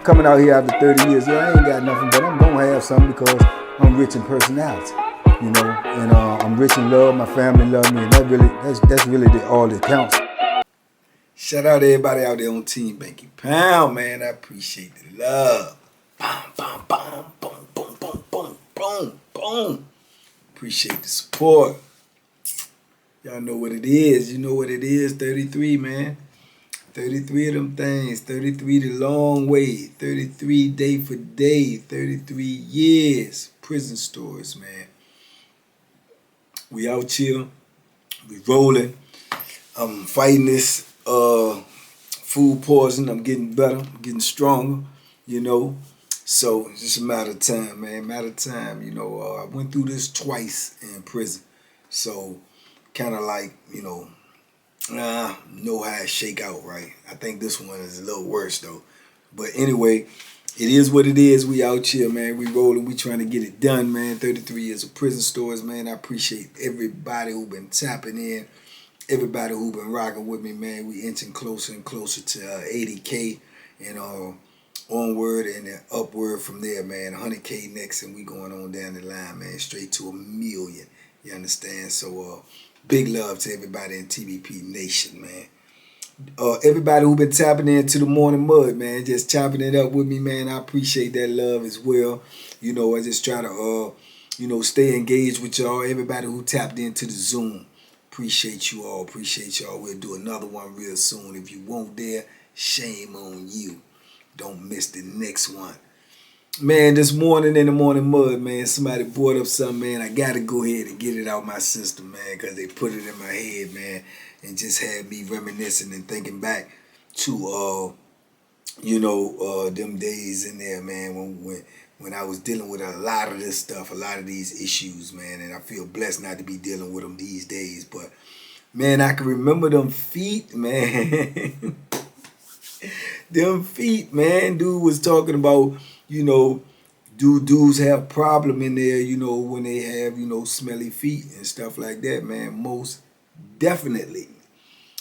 coming out here after 30 years. Yeah, I ain't got nothing, but I'm gonna have something because I'm rich in personality, you know, and I'm rich in love. My family love me, and that's really all that counts. Shout out to everybody out there on Team Banky Pound, man. I appreciate the love. Boom, boom, boom, boom, boom, boom, boom, boom, boom. Appreciate the support. Y'all know what it is. You know what it is. 33, man. 33 of them things. 33 the long way. 33 day for day. 33 years. Prison stories, man. We out here. We rolling. I'm fighting this food poison. I'm getting better. I'm getting stronger, you know. So it's just a matter of time, man. Matter of time, you know. I went through this twice in prison. So kind of like, you know how it shake out, right? I think this one is a little worse though. But anyway, it is what it is. We out here, man. We rolling. We trying to get it done, man. 33 years of prison stories, man. I appreciate everybody who been tapping in. Everybody who been rocking with me, man. We inching closer and closer to 80K and onward and then upward from there, man. 100K next, and we going on down the line, man. Straight to 1 million. You understand? So big love to everybody in TBP Nation, man. Everybody who been tapping into the morning mud, man, just chopping it up with me, man. I appreciate that love as well. You know, I just try to you know, stay engaged with y'all. Everybody who tapped into the Zoom. Appreciate you all. Appreciate y'all. We'll do another one real soon. If you won't dare, shame on you. Don't miss the next one. Man, this morning in the morning mud, man, somebody brought up something, man. I got to go ahead and get it out my system, man, because they put it in my head, man, and just had me reminiscing and thinking back to, you know, them days in there, man, when I was dealing with a lot of this stuff, a lot of these issues, man, and I feel blessed not to be dealing with them these days. But, man, I can remember them feet, man. Them feet, man. Dude was talking about, you know, dudes have problem in there, you know, when they have, you know, smelly feet and stuff like that, man. Most definitely.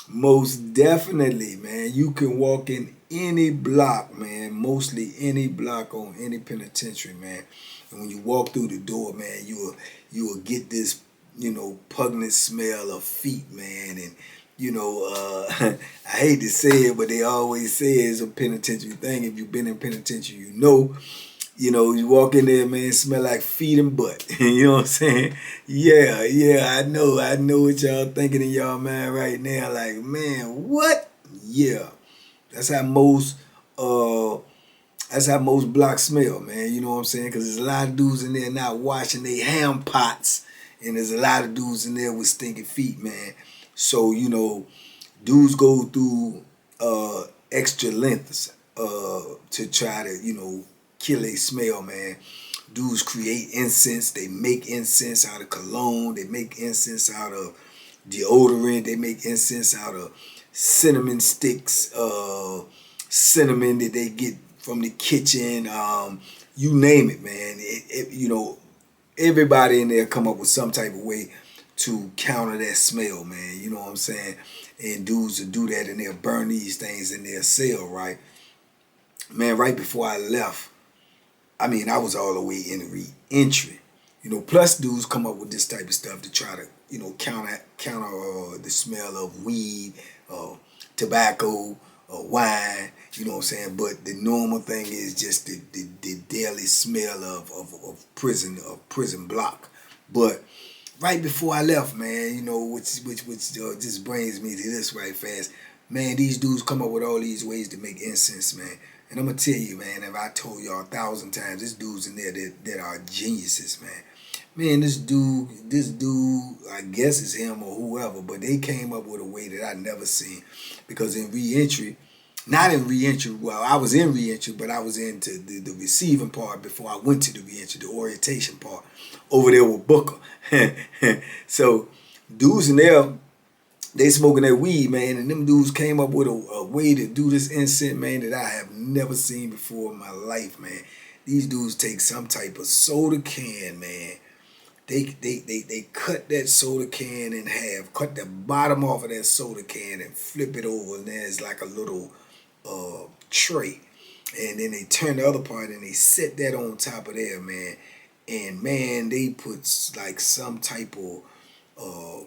Most definitely, man. You can walk in any block, man. Mostly any block on any penitentiary, man. And when you walk through the door, man, you will get this, you know, pungent smell of feet, man. And you know, I hate to say it, but they always say it's a penitentiary thing. If you've been in penitentiary, you know, you walk in there, man, smell like feet and butt. You know what I'm saying? Yeah, I know what y'all thinking in y'all mind right now. Like, man, what? Yeah, that's how most blocks smell, man. You know what I'm saying? Because there's a lot of dudes in there not washing their ham pots, and there's a lot of dudes in there with stinky feet, man. So, you know, dudes go through extra lengths to try to, you know, kill a smell, man. Dudes create incense. They make incense out of cologne. They make incense out of deodorant. They make incense out of cinnamon sticks, cinnamon that they get from the kitchen. You name it, man. You know, everybody in there come up with some type of way to counter that smell, man. You know what I'm saying? And dudes will do that and they'll burn these things in their cell, right? Man, right before I left, I mean, I was all the way in re-entry. You know, plus dudes come up with this type of stuff to try to, you know, counter the smell of weed, tobacco, wine, you know what I'm saying? But the normal thing is just the daily smell of prison block. But right before I left, man, you know, which just brings me to this right fast. Man, these dudes come up with all these ways to make incense, man. And I'm going to tell you, man, if I told y'all 1,000 times, there's dudes in there that are geniuses, man. Man, this dude, I guess it's him or whoever, but they came up with a way that I never seen. Because in re-entry, not in re-entry, well, I was in re-entry, but I was into the receiving part before I went to the re-entry, the orientation part, over there with Booker. So, dudes in there, they smoking that weed, man, and them dudes came up with a way to do this incense, man, that I have never seen before in my life, man. These dudes take some type of soda can, man. They cut that soda can in half, cut the bottom off of that soda can and flip it over, and there's like a little tray. and then they turn the other part and they set that on top of there, man. And man, they put like some type of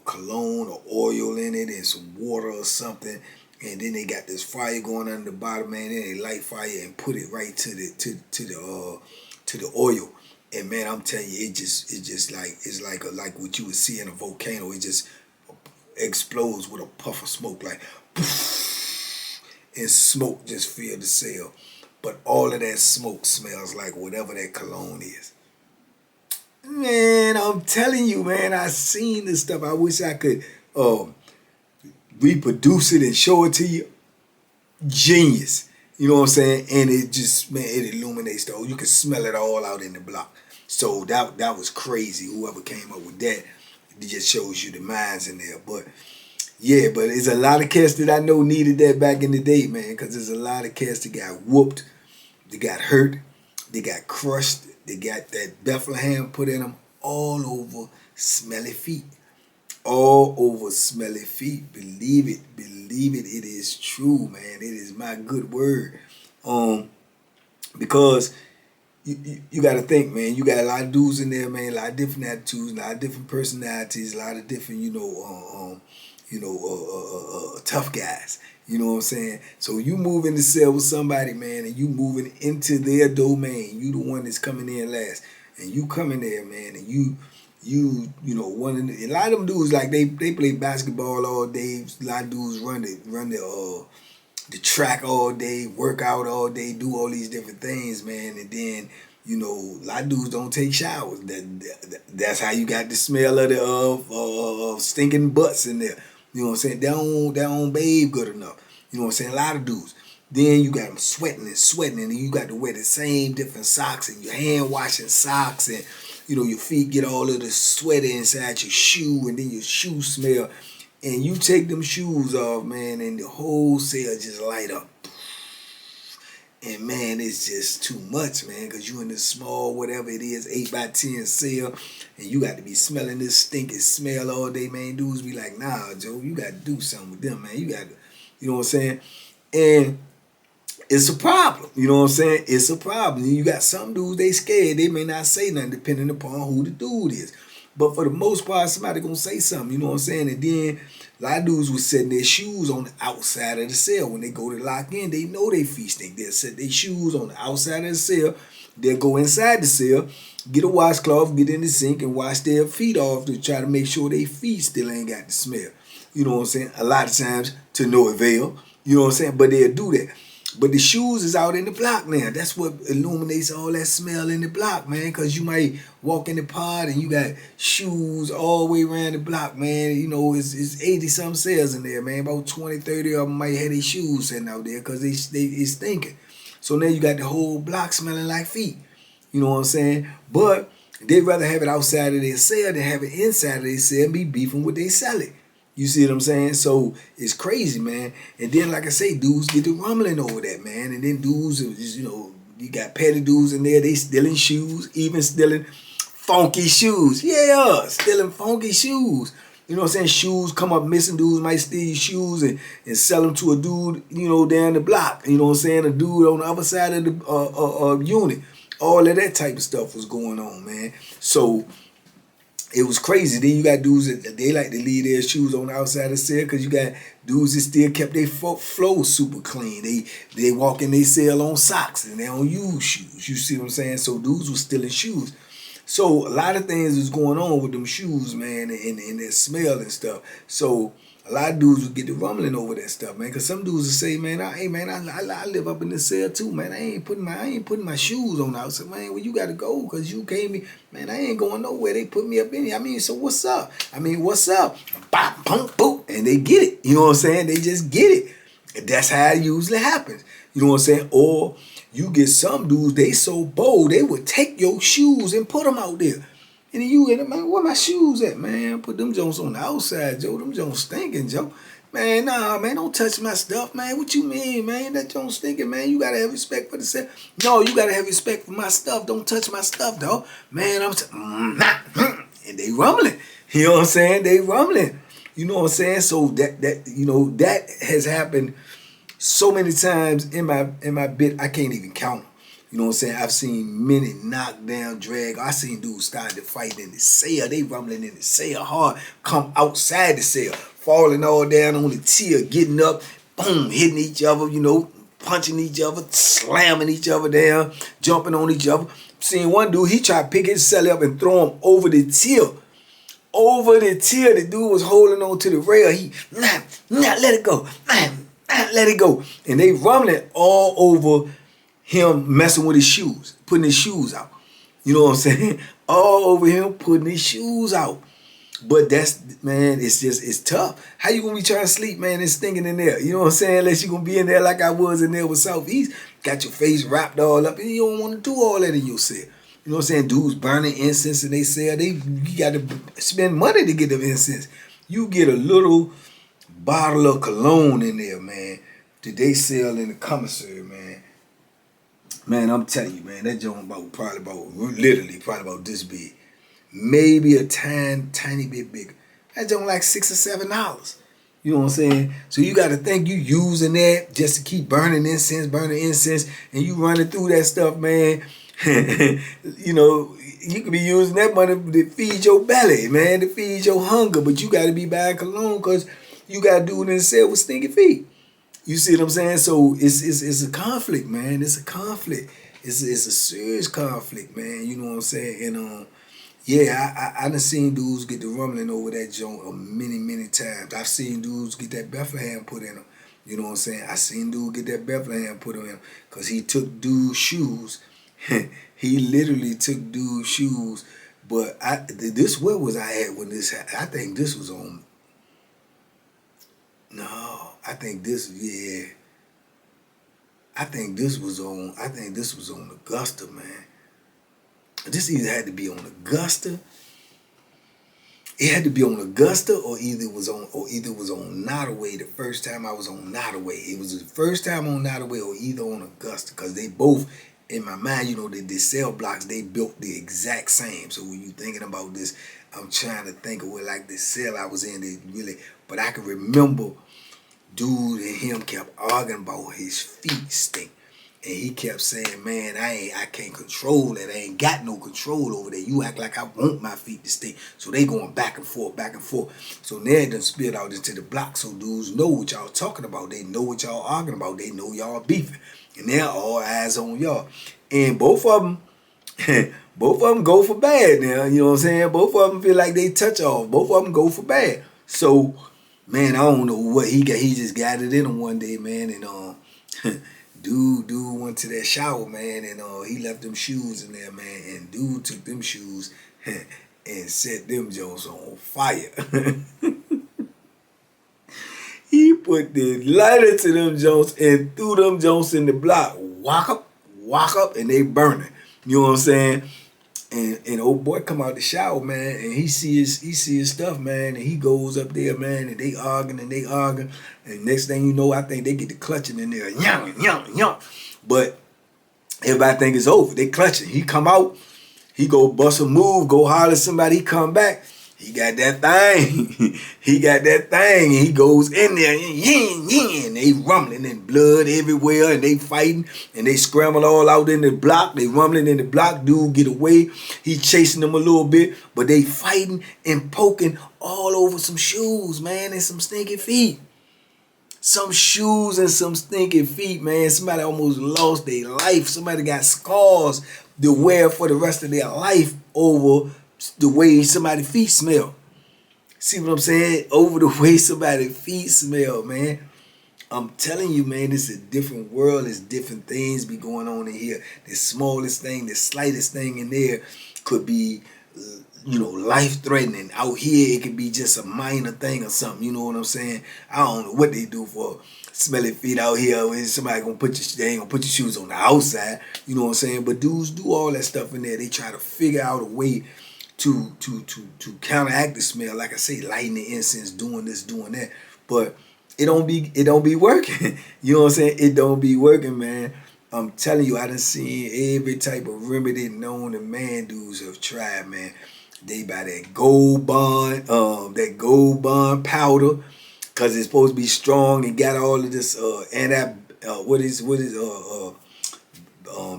cologne or oil in it and some water or something, and then they got this fire going under the bottom, man. Then they light fire and put it right to the oil. And man, I'm telling you, it's like what you would see in a volcano. It just explodes with a puff of smoke, like poof, and smoke just filled the cell. But all of that smoke smells like whatever that cologne is. Man, I'm telling you, man, I seen this stuff. I wish I could reproduce it and show it to you. Genius. You know what I'm saying? And it just, man, it illuminates though. You can smell it all out in the block. So that was crazy. Whoever came up with that, it just shows you the minds in there. But yeah, but there's a lot of cats that I know needed that back in the day, man, because there's a lot of cats that got whooped, they got hurt, they got crushed, they got that Bethlehem put in them all over smelly feet. All over smelly feet. Believe it, it is true, man. It is my good word. Because you got to think, man. You got a lot of dudes in there, man. A lot of different attitudes, a lot of different personalities, a lot of different, tough guys. You know what I'm saying? So you move in the cell with somebody, man, and you moving into their domain. You the one that's coming in last, and you come in there, man, and you one of a lot of them dudes, like they play basketball all day. A lot of dudes run the track all day, work out all day, do all these different things, man. And then, a lot of dudes don't take showers. That's how you got the smell of the stinking butts in there. You know what I'm saying? They don't bathe good enough. You know what I'm saying? A lot of dudes. Then you got them sweating, and then you got to wear the same different socks and your hand washing socks, and your feet get all of the sweat inside your shoe, and then your shoe smell. And you take them shoes off, man, and the whole cell just light up. And man, it's just too much, man, because you in this small, whatever it is, 8x10 cell, and you got to be smelling this stinking smell all day, man. Dudes be like, nah, Joe, you got to do something with them, man. You got to, you know what I'm saying? And it's a problem, you know what I'm saying? It's a problem. You got some dudes, they scared. They may not say nothing depending upon who the dude is. But for the most part, somebody going to say something, you know what I'm saying? And then a lot of dudes was setting their shoes on the outside of the cell. When they go to lock in, they know they feet stink. They'll set their shoes on the outside of the cell. They'll go inside the cell, get a washcloth, get in the sink, and wash their feet off to try to make sure their feet still ain't got the smell. You know what I'm saying? A lot of times to no avail. You know what I'm saying? But they'll do that. But the shoes is out in the block now. That's what illuminates all that smell in the block, man. Because you might walk in the pod and you got shoes all the way around the block, man. It's 80-something cells in there, man. About 20, 30 of them might have their shoes sitting out there because it's stinking. So now you got the whole block smelling like feet. You know what I'm saying? But they'd rather have it outside of their cell than have it inside of their cell and be beefing with their celly. You see what I'm saying? So it's crazy, man. And then, like I say, dudes get to rumbling over that, man. And then dudes, you got petty dudes in there. They stealing shoes, even stealing funky shoes. Yeah, stealing funky shoes. You know what I'm saying? Shoes come up missing. Dudes might steal your shoes and sell them to a dude, down the block. You know what I'm saying? A dude on the other side of the unit. All of that type of stuff was going on, man. So it was crazy. Then you got dudes that they like to leave their shoes on the outside of the cell because you got dudes that still kept their flow super clean. They walk in their cell on socks and they don't use shoes. You see what I'm saying? So dudes was stealing shoes. So a lot of things was going on with them shoes, man, and their smell and stuff. So a lot of dudes would get to rumbling over that stuff, man. Cause some dudes would say, man, I live up in the cell too, man. I ain't putting my shoes on outside, man. Well, you gotta go, cause you came me, man. I ain't going nowhere. They put me up in here. I mean, so what's up? What's up? Bop, boom, boom, and they get it. You know what I'm saying? They just get it. And that's how it usually happens. You know what I'm saying? Or you get some dudes, they so bold, they would take your shoes and put them out there. And then you get, man, where my shoes at, man? Put them Jones on the outside, Joe. Them Jones stinking, Joe. Man, nah, man, don't touch my stuff, man. What you mean, man? That Jones stinking, man. You gotta have respect for the set. No, you gotta have respect for my stuff. Don't touch my stuff, dog. Man, and they rumbling. You know what I'm saying? They rumbling. You know what I'm saying? So that has happened So many times in my bit, I can't even count them. You know what I'm saying? I've seen many knock down, drag. I seen dudes start to fight in the cell. They rumbling in the cell hard. Come outside the cell, falling all down on the tier, getting up, boom, hitting each other, you know, punching each other, slamming each other down, jumping on each other. Seen one dude, he tried to pick his celly up and throw him over the tier. Over the tier, the dude was holding on to the rail. He, let it go. Let it go. And they rumbling all over him, messing with his shoes, putting his shoes out. You know what I'm saying? All over him, putting his shoes out. But that's, man, it's tough. How you gonna be trying to sleep, man, and stinking in there? You know what I'm saying? Unless you gonna be in there like I was in there with Southeast. Got your face wrapped all up, and you don't want to do all that in your cell. You know what I'm saying? Dudes burning incense in they cell. You got to spend money to get them incense. You get a little bottle of cologne in there, man, that they sell in the commissary, man. Man, I'm telling you, man, that joint literally about this big. Maybe a tiny bit bigger. That joint like $6 or $7. You know what I'm saying? So you got to think you using that just to keep burning incense, and you running through that stuff, man. You know, you could be using that money to feed your belly, man, to feed your hunger, but you got to be buying cologne because you got to do it in the cell with stinky feet. You see what I'm saying? So it's a conflict, man. It's a conflict. It's a serious conflict, man. You know what I'm saying? And yeah, I done seen dudes get the rumbling over that joint many times. I've seen dudes get that Bethlehem put in them. You know what I'm saying? I seen dude get that Bethlehem put on him because he took dude's shoes. He literally took dude's shoes. But where was I at when this happened? I think this was on. No, I think this was on Augusta, man. This either had to be on Augusta. It had to be on Augusta, or either it was on Nottoway. The first time I was on Nottoway, it was the first time on Nottoway, or either on Augusta, because they both, in my mind, you know, the cell blocks, they built the exact same. So when you thinking about this, I'm trying to think of what like the cell I was in. But I can remember, dude and him kept arguing about his feet stink. And he kept saying, man, I can't control that. I ain't got no control over that. You act like I want my feet to stink. So they going back and forth. So now it done spilled out into the block. So dudes know what y'all talking about. They know what y'all arguing about. They know y'all beefing. And they're all eyes on y'all. And both of them go for bad now. You know what I'm saying? Both of them feel like they touch off. Both of them go for bad. So, man, I don't know what he got. He just got it in him one day, man. And Dude went to that shower, man, and he left them shoes in there, man, and dude took them shoes and set them Jones on fire. He put the lighter to them Jones and threw them Jones in the block. Walk up, and they burning. You know what I'm saying? And old boy come out the shower, man, and he see his stuff, man, and he goes up there, man, and they arguing. And next thing you know, I think they get the clutching in there, young. But everybody think it's over. They clutching. He come out, he go bust a move, go holler at somebody, he come back. He got that thing. And he goes in there, and they rumbling and blood everywhere, and they fighting, and they scramble all out in the block. They rumbling in the block. Dude get away. He chasing them a little bit, but they fighting and poking all over some shoes, man, and some stinky feet. Some shoes and some stinky feet, man. Somebody almost lost their life. Somebody got scars to wear for the rest of their life over the way somebody's feet smell. See what I'm saying? Over the way somebody's feet smell, man. I'm telling you, man, this is a different world. There's different things be going on in here. The smallest thing, the slightest thing in there could be, life-threatening. Out here, it could be just a minor thing or something. You know what I'm saying? I don't know what they do for smelly feet out here. Somebody they ain't gonna put your shoes on the outside. You know what I'm saying? But dudes do all that stuff in there. They try to figure out a way to counteract the smell. Like I say, lighting the incense, doing this, doing that. But it don't be working. You know what I'm saying? It don't be working, man. I'm telling you, I done seen every type of remedy known to man dudes have tried, man. They buy that gold bond powder cause it's supposed to be strong and got all of this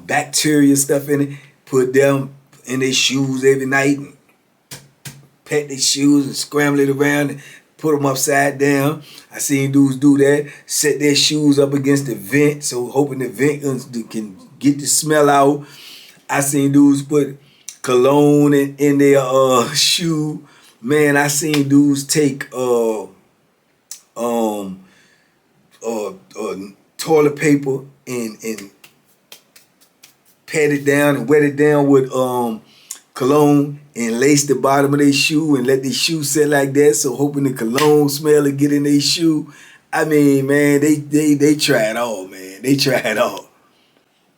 bacteria stuff in it. Put them in their shoes every night and pet their shoes and scramble it around and put them upside down. I seen dudes do that. Set their shoes up against the vent, so hoping the vent can get the smell out. I seen dudes put cologne in their shoe. Man, I seen dudes take toilet paper and pat it down and wet it down with cologne and lace the bottom of their shoe and let their shoe sit like that, so hoping the cologne smell will get in their shoe. I mean, man, they try it all, man. They try it all.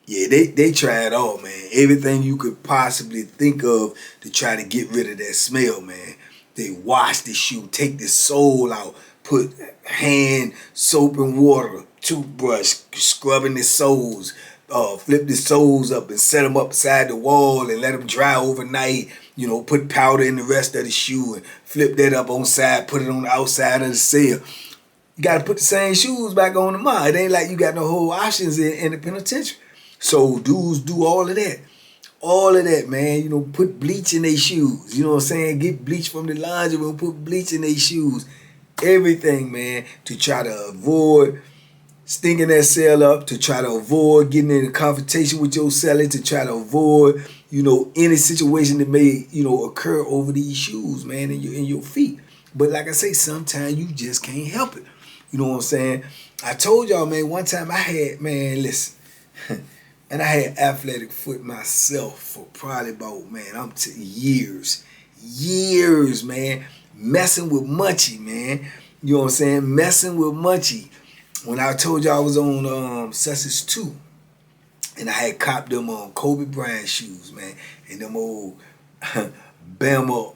Yeah, they try it all, man. Everything you could possibly think of to try to get rid of that smell, man. They wash the shoe, take the sole out, put hand soap and water, toothbrush, scrubbing the soles, flip the soles up and set them up beside the wall and let them dry overnight. You know, put powder in the rest of the shoe and flip that up on side, put it on the outside of the cell. You got to put the same shoes back on tomorrow. It ain't like you got no whole options in the penitentiary. So dudes do all of that. All of that, man. You know, put bleach in their shoes. You know what I'm saying? Get bleach from the laundry room, put bleach in their shoes. Everything, man, to try to avoid stinking that cell up, to try to avoid getting in a confrontation with your cellmate, to try to avoid, you know, any situation that may, you know, occur over these shoes, man, in your feet. But like I say, sometimes you just can't help it. You know what I'm saying? I told y'all, man, one time I had, man, listen, and I had athletic foot myself for probably about, man, years, man, messing with Munchie, man. You know what I'm saying? Messing with Munchie. When I told y'all I was on Sussex 2, and I had copped them Kobe Bryant shoes, man, and them old Bama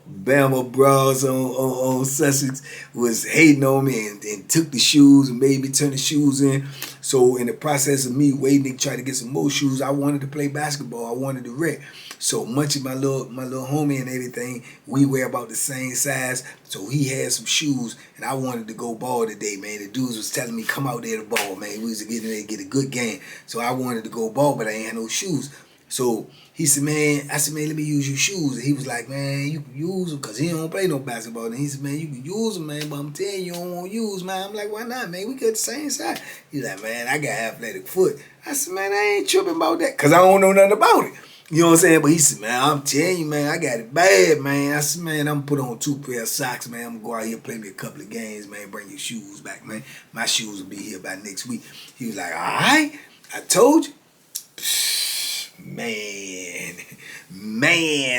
bras on Sussex was hating on me and took the shoes and made me turn the shoes in. So in the process of me waiting to try to get some more shoes, I wanted to play basketball. I wanted to rec. So much of my little homie and everything, we wear about the same size. So he had some shoes, and I wanted to go ball today, man. The dudes was telling me, come out there to ball, man. We was getting there to get a good game. So I wanted to go ball, but I ain't had no shoes. So he said, man, I said, man, let me use your shoes. And he was like, man, you can use them, because he don't play no basketball. And he said, man, you can use them, man, but I'm telling you, you don't want to use, man. I'm like, why not, man? We got the same size. He's like, man, I got athletic foot. I said, man, I ain't tripping about that, because I don't know nothing about it. You know what I'm saying? But he said, man, I'm telling you, man, I got it bad, man. I said, man, I'm going to put on 2 pair of socks, man. I'm going to go out here and play me a couple of games, man. Bring your shoes back, man. My shoes will be here by next week. He was like, all right, I told you. Man,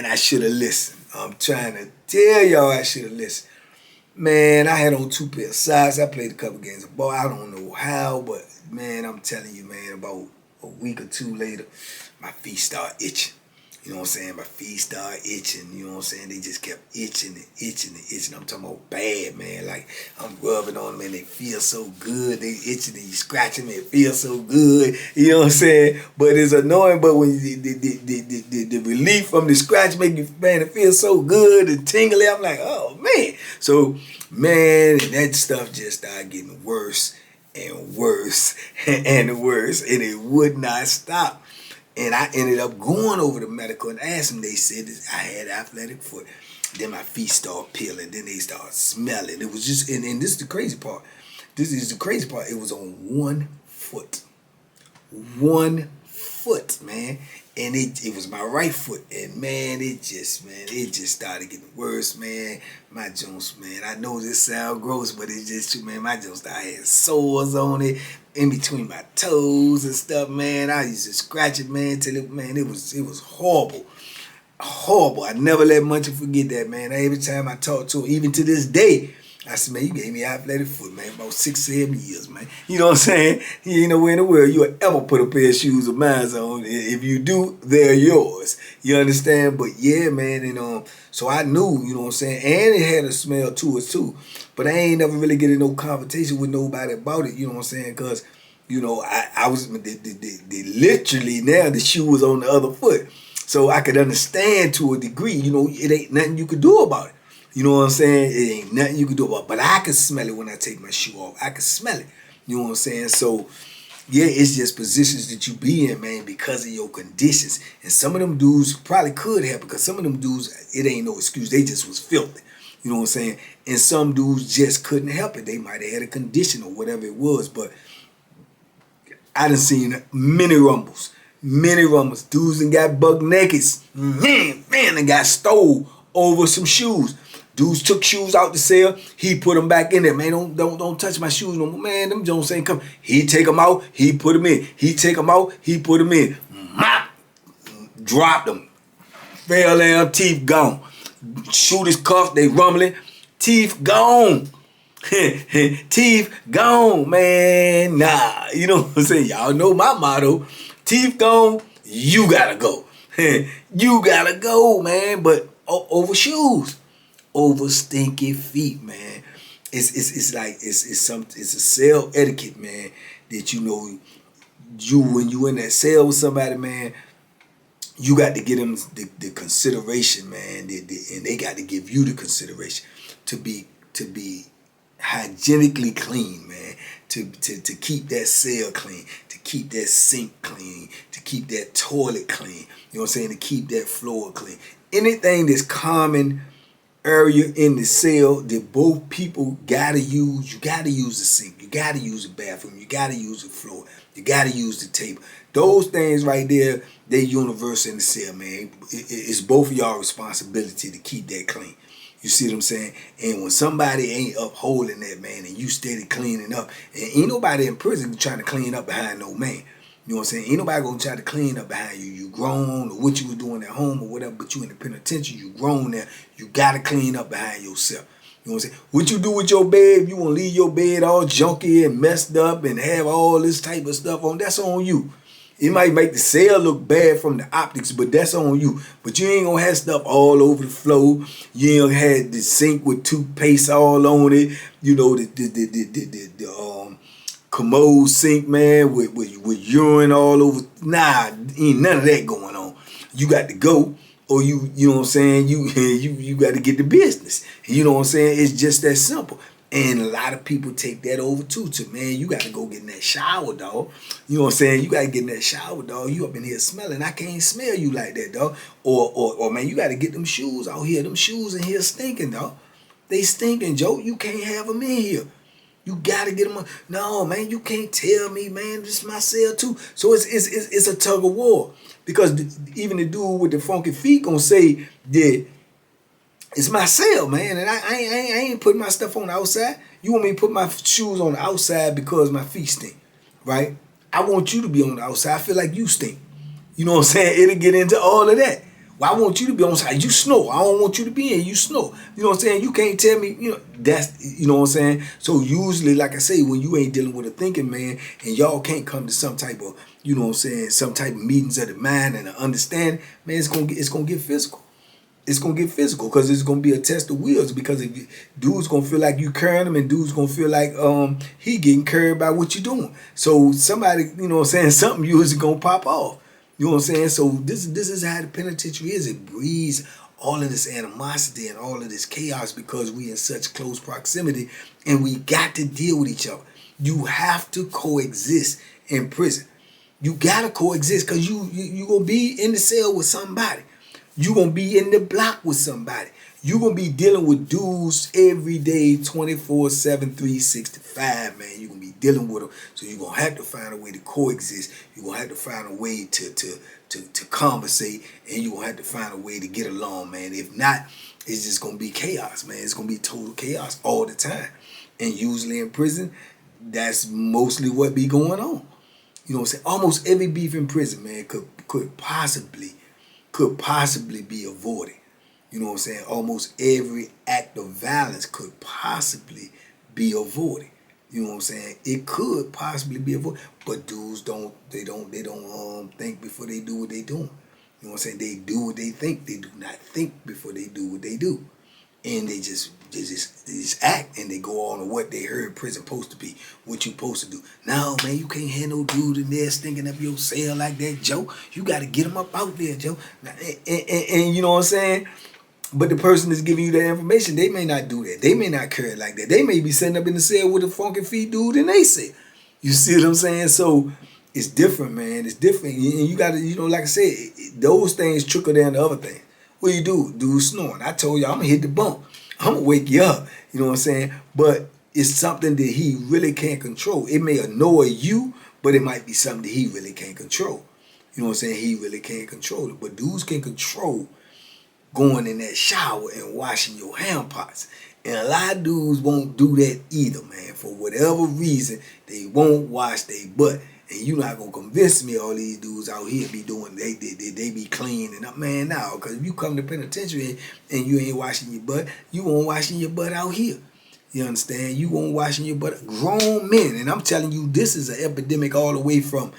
I should have listened. I'm trying to tell y'all I should have listened. Man, I had on 2 pair of socks. I played a couple games of ball. I don't know how, but, man, I'm telling you, man, about a week or 2 later, my feet start itching. You know what I'm saying? My feet start itching. You know what I'm saying? They just kept itching and itching and itching. I'm talking about bad, man. Like, I'm rubbing on them and they feel so good. They itching and you scratching them, it feels so good. You know what I'm saying? But it's annoying. But when the relief from the scratch make you, man, it feels so good and tingly. I'm like, oh, man. So, man, that stuff just started getting worse and worse and worse. And it would not stop. And I ended up going over to medical and asked them. They said that I had athletic foot. Then my feet started peeling. Then they started smelling. It was just, and this is the crazy part. This is the crazy part. It was on 1 foot. 1 foot, man. And it was my right foot. And, man, it just started getting worse, man. My joints, man, I know this sound gross, but it's just true, man. My joints started having sores on it, in between my toes and stuff, man. I used to scratch it, man, till it, man, it was horrible. Horrible. I never let Munchie forget that, man. Every time I talk to him, even to this day, I said, man, you gave me athletic foot, man, about 6, 7 years, man. You know what I'm saying? You ain't nowhere in the world you would ever put a pair of shoes of mine on. If you do, they're yours. You understand? But yeah, man, and so I knew, you know what I'm saying? And it had a smell to it too. But I ain't never really get in no conversation with nobody about it, you know what I'm saying? Because, you know, I was literally now the shoe was on the other foot. So I could understand to a degree, you know, it ain't nothing you could do about it. You know what I'm saying? It ain't nothing you can do about it. But I can smell it when I take my shoe off. I can smell it. You know what I'm saying? So, yeah, it's just positions that you be in, man, because of your conditions. And some of them dudes probably could have, because some of them dudes, it ain't no excuse. They just was filthy. You know what I'm saying? And some dudes just couldn't help it. They might have had a condition or whatever it was. But I done seen many rumbles. Many rumbles. Dudes and got buck naked. Man, and got stole over some shoes. Dudes took shoes out the cell. He put them back in there. Man, don't touch my shoes no more. Man, them Jones ain't come. He take them out. He put them in. He take them out. He put them in. Mop. Dropped them. Fell down. Teeth gone. Shooter's cuff. They rumbling. Teeth gone. Teeth gone, man. Nah. You know what I'm saying? Y'all know my motto. Teeth gone. You gotta go. You gotta go, man. But over shoes. Over stinky feet, man. It's like it's a cell etiquette, man. That you know, when you in that cell with somebody, man, you got to give them the consideration, man. And they got to give you the consideration to be hygienically clean, man. To keep that cell clean, to keep that sink clean, to keep that toilet clean. You know what I'm saying? To keep that floor clean. Anything that's common area in the cell that both people gotta use. You gotta use the sink. You gotta use the bathroom. You gotta use the floor. You gotta use the table. Those things right there, they're universal in the cell, man. It's both of y'all responsibility to keep that clean. You see what I'm saying? And when somebody ain't upholding that, man, and you steady cleaning up, and ain't nobody in prison trying to clean up behind no man. You know what I'm saying? Ain't nobody gonna try to clean up behind you. You grown, or what you was doing at home or whatever, but you in the penitentiary, you grown there. You gotta clean up behind yourself. You know what I'm saying? What you do with your bed, you wanna leave your bed all junky and messed up and have all this type of stuff on, that's on you. It might make the cell look bad from the optics, but that's on you. But you ain't gonna have stuff all over the floor. You ain't had the sink with toothpaste all on it. You know, the commode sink, man, with urine all over. Nah, ain't none of that going on. You got to go, or you know what I'm saying, you got to get the business. You know what I'm saying? It's just that simple. And a lot of people take that over too. Man, you got to go get in that shower, dog. You know what I'm saying? You got to get in that shower, dog. You up in here smelling. I can't smell you like that, dog. Or man, you got to get them shoes out here. Them shoes in here stinking, dog. They stinking, Joe. You can't have them in here. You gotta get them. No, man, you can't tell me, man. This is my cell too. So it's a tug of war, because even the dude with the funky feet gonna say that it's my cell, man, and I ain't putting my stuff on the outside. You want me to put my shoes on the outside because my feet stink, right? I want you to be on the outside. I feel like you stink. You know what I'm saying? It'll get into all of that. Well, I want you to be on the side. You snore. I don't want you to be in. You snore. You know what I'm saying? You can't tell me, that's, you know what I'm saying? So usually, like I say, when you ain't dealing with a thinking man and y'all can't come to some type of, you know what I'm saying, some type of meetings of the mind and an understanding, man, it's gonna get physical. It's gonna get physical, because it's gonna be a test of wheels, because if dude's gonna feel like you carrying him, and dude's gonna feel like he getting carried by what you doing. So somebody, you know what I'm saying, something usually gonna pop off. You know what I'm saying? So this is how the penitentiary is. It breeds all of this animosity and all of this chaos, because we in such close proximity, and we got to deal with each other. You have to coexist in prison. You gotta coexist, because you gonna be in the cell with somebody. You gonna be in the block with somebody. You gonna be dealing with dudes every day, 24/7, 365, man. You gonna be dealing with them. So you gonna have to find a way to coexist. You gonna have to find a way to conversate, and you gonna have to find a way to get along, man. If not, it's just gonna be chaos, man. It's gonna be total chaos all the time. And usually in prison, that's mostly what be going on. You know what I'm saying? Almost every beef in prison, man, could possibly be avoided. You know what I'm saying? Almost every act of violence could possibly be avoided. You know what I'm saying? It could possibly be avoided. But dudes don't think before they do what they doing. You know what I'm saying? They do what they think. They do not think before they do what they do. And they just act, and they go on to what they heard prison supposed to be, what you supposed to do. No, man, you can't have no dude in there stinking up your cell like that, Joe. You got to get him up out there, Joe. And you know what I'm saying? But the person that's giving you that information, they may not do that. They may not carry it like that. They may be sitting up in the cell with a funky feet dude in they cell. You see what I'm saying? So it's different, man. It's different. And you got to, like I said, those things trickle down to other things. What you do? Dude snoring. I told you, I'm going to hit the bump. I'm going to wake you up. You know what I'm saying? But it's something that he really can't control. It may annoy you, but it might be something that he really can't control. You know what I'm saying? He really can't control it. But dudes can control going in that shower and washing your hand pots. And a lot of dudes won't do that either, man. For whatever reason, they won't wash their butt. And you're not going to convince me all these dudes out here be doing, they be cleaning up. Man, now, because if you come to penitentiary and you ain't washing your butt, you won't washing your butt out here. You understand? You won't washing your butt. Grown men, and I'm telling you, this is an epidemic all the way from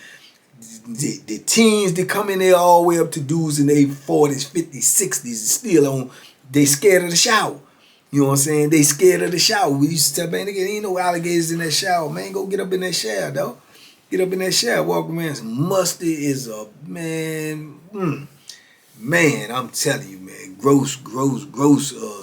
the teens that come in there all the way up to dudes in their 40s, 50s, 60s, still on, they scared of the shower. You know what I'm saying? They scared of the shower. We used to tell, man, there ain't no alligators in that shower. Man, go get up in that shower, dog. Get up in that shower, walk around. Mustard is a, man, man, I'm telling you, man, gross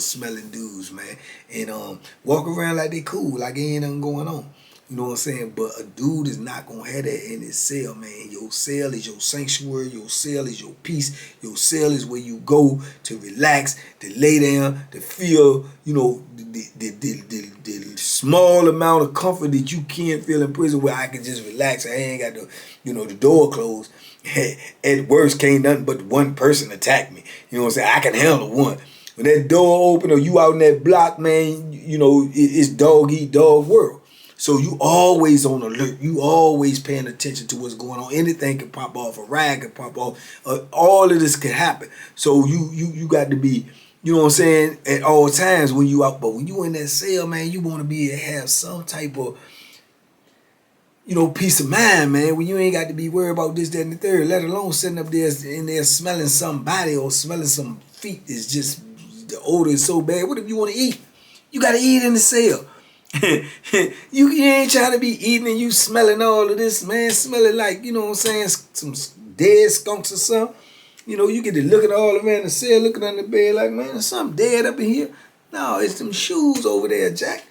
smelling dudes, man. And walk around like they cool, like ain't nothing going on. You know what I'm saying? But a dude is not going to have that in his cell, man. Your cell is your sanctuary. Your cell is your peace. Your cell is where you go to relax, to lay down, to feel, the small amount of comfort that you can't feel in prison where I can just relax. I ain't got the door closed. At worst, can't nothing but one person attack me. You know what I'm saying? I can handle one. When that door open or you out in that block, man, it's dog eat dog world. So you always on alert. You always paying attention to what's going on. Anything can pop off. A rag can pop off. All of this can happen. So you got to be, you know what I'm saying, at all times when you out. But when you in that cell, man, you want to be able to have some type of, peace of mind, man, when you ain't got to be worried about this, that, and the third, let alone sitting up there in there smelling somebody or smelling some feet. It's just, the odor is so bad. What if you want to eat? You got to eat in the cell. you ain't trying to be eating and you smelling all of this, man, smelling like, you know what I'm saying, some dead skunks or something. You get to looking all around the cell, looking under the bed like, man, there's something dead up in here. No, it's some shoes over there, Jack.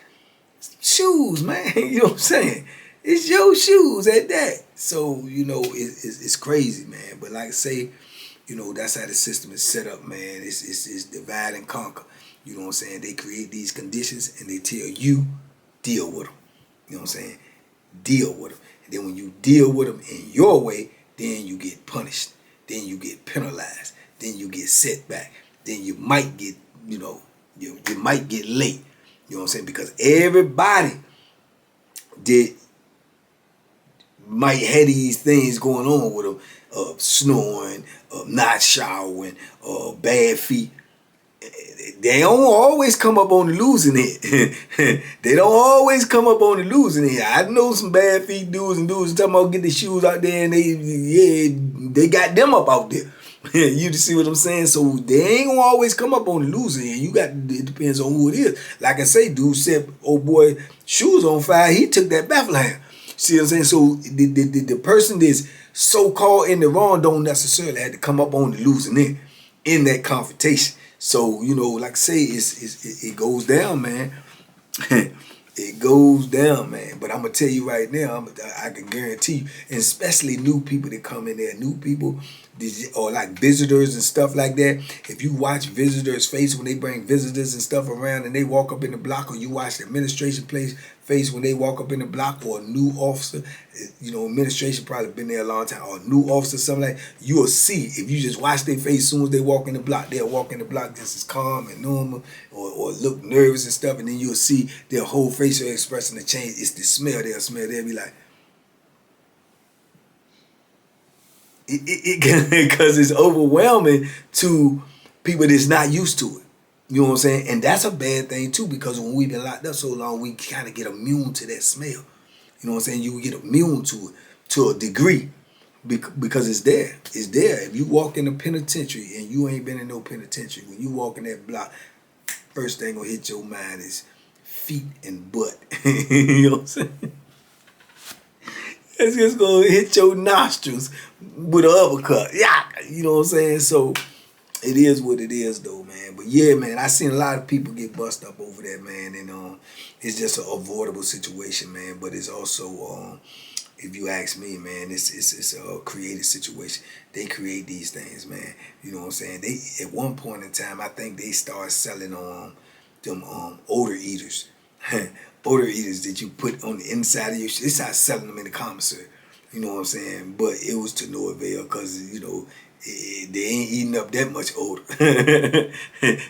Shoes, man. You know what I'm saying? It's your shoes at that. So, it's crazy, man. But like I say, that's how the system is set up, man. It's divide and conquer. You know what I'm saying? They create these conditions and they tell you, deal with them. You know what I'm saying? Deal with them. And then when you deal with them in your way, then you get punished. Then you get penalized. Then you get set back. Then you might get, you might get late. You know what I'm saying? Because everybody might have these things going on with them. Snoring, not showering, bad feet. They don't always come up on the losing end. They don't always come up on the losing end. I know some bad feet dudes and dudes talking about get the shoes out there and they got them up out there. You see what I'm saying? So they ain't gonna always come up on the losing end. It depends on who it is. Like I say, dude set old boy shoes on fire. He took that Bethlehem. See what I'm saying? So the person that's so-called in the wrong don't necessarily have to come up on the losing end in that confrontation. So, like I say, it goes down, man. It goes down, man. But I'm going to tell you right now, I can guarantee you, and especially new people that come in there, new people, or like visitors and stuff like that. If you watch visitors' face when they bring visitors and stuff around and they walk up in the block, or you watch the administration face when they walk up in the block, or a new officer, administration probably been there a long time, or a new officer, something like that, you'll see, if you just watch their face as soon as they walk in the block, they'll walk in the block just as calm and normal, or look nervous and stuff, and then you'll see their whole facial expression to change. It's the smell. They'll be like, because it's overwhelming to people that's not used to it. You know what I'm saying? And that's a bad thing too, because when we've been locked up so long, we kind of get immune to that smell. You know what I'm saying? You get immune to it to a degree because it's there. It's there. If you walk in the penitentiary and you ain't been in no penitentiary, when you walk in that block, first thing gonna hit your mind is feet and butt. You know what I'm saying? It's just gonna hit your nostrils with an uppercut. Yeah, you know what I'm saying? So it is what it is, though, man. But yeah, man, I seen a lot of people get bust up over that, man, and it's just an avoidable situation, man. But it's also, if you ask me, man, it's a creative situation. They create these things, man. You know what I'm saying? They at one point in time, I think they started selling them odor eaters, odor eaters that you put on the inside of your shit. They started selling them in the commissary. You know what I'm saying? But it was to no avail because, you know, they ain't eating up that much odor.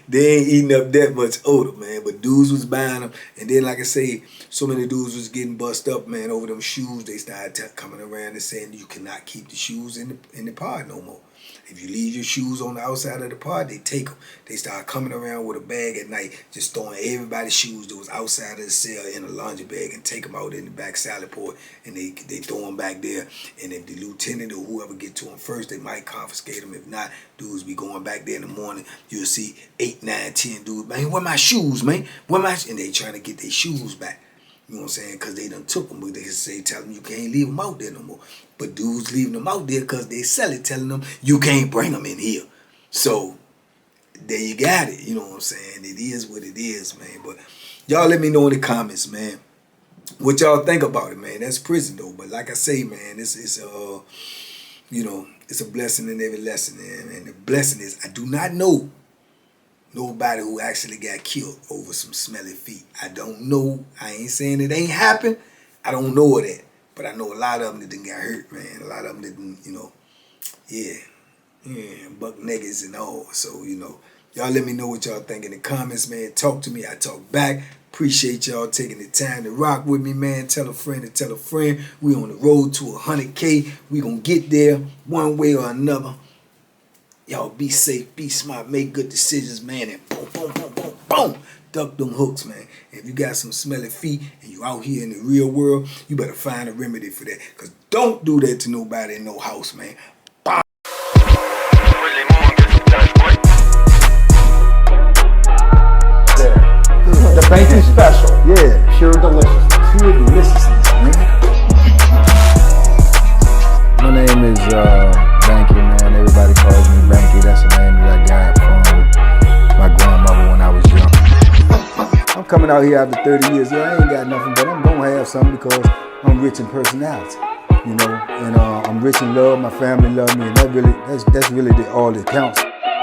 They ain't eating up that much odor, man. But dudes was buying them. And then, like I say, so many dudes was getting bust up, man, over them shoes. They started coming around and saying you cannot keep the shoes in the pod no more. If you leave your shoes on the outside of the pod, they take them. They start coming around with a bag at night, just throwing everybody's shoes that was outside of the cell in a laundry bag and take them out in the back salad port, and they throw them back there. And if the lieutenant or whoever get to them first, they might confiscate them. If not, dudes be going back there in the morning. You'll see 8, 9, 10 dudes, man, where my shoes, man? And they trying to get their shoes back. You know what I'm saying? Because they done took them, but they say, tell them you can't leave them out there no more. But dudes leaving them out there because they sell it, telling them you can't bring them in here. So there you got it. You know what I'm saying? It is what it is, man. But y'all let me know in the comments, man, what y'all think about it, man. That's prison, though. But like I say, man, it's you know, it's a blessing in every lesson, man. And the blessing is I do not know nobody who actually got killed over some smelly feet. I don't know. I ain't saying it ain't happened. I don't know that. But I know a lot of them that didn't get hurt, man. A lot of them didn't, you know, yeah, buck niggas and all. So, you know, y'all let me know what y'all think in the comments, man. Talk to me. I talk back. Appreciate y'all taking the time to rock with me, man. Tell a friend to tell a friend. We on the road to 100K. We gonna get there one way or another. Y'all be safe, be smart, make good decisions, man, and boom, boom, boom, boom, boom. Duck them hooks, man. If you got some smelly feet and you out here in the real world, you better find a remedy for that. Because don't do that to nobody in no house, man. Bye. The banky special. Yeah. Pure deliciousness. Pure deliciousness, man. My name is Banky, man. Everybody calls me Banky. That's the name that I got from my grandmother when I was young. I'm coming out here after 30 years. Yeah, I ain't got nothing, but I'm gonna have something because I'm rich in personality, you know, and I'm rich in love. My family love me, and that's really all that counts.